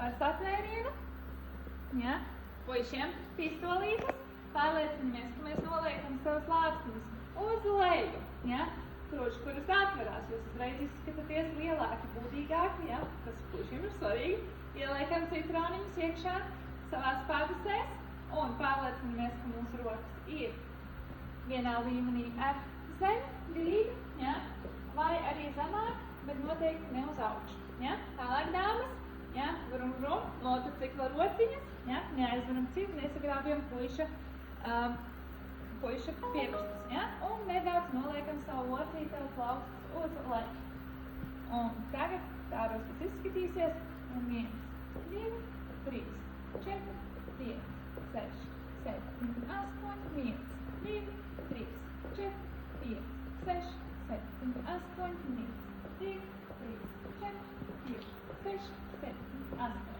par satvērienu. Ja? Puišiem pistolītes. Pārliecinamies, ka mēs noliekam savus lākstus uz leju. Ja? Kroči, kuras atverās, jūs uzreiz izskatāties lielāki, būtīgāki, ja? Tas puišiem ir svarīgi. Ieliekam citroniņus iekšā savās padusēs un pārliecinamies, ka mūsu rokas ir vienā līmenī ar zemi, grīdu, ja? Vai arī zemāk, bet noteikti ne uz augšu. Ja? Tālāk, dāmas, ja? Vrum, motocikla rociņas, ja? Neaizveram citu, nesagrābjam puiša pirkstus, ja? Un nedaudz noliekam savu locītavu plaukstus uz leju. Un tagad tādos tas izskatīsies. Un 1, 2, 3, 4, 5, 6, 7, 8, 1, 2, 3, 4, 5, 6, 7, 8, 1, 2, 3, 4, 5, 6, 7, 8.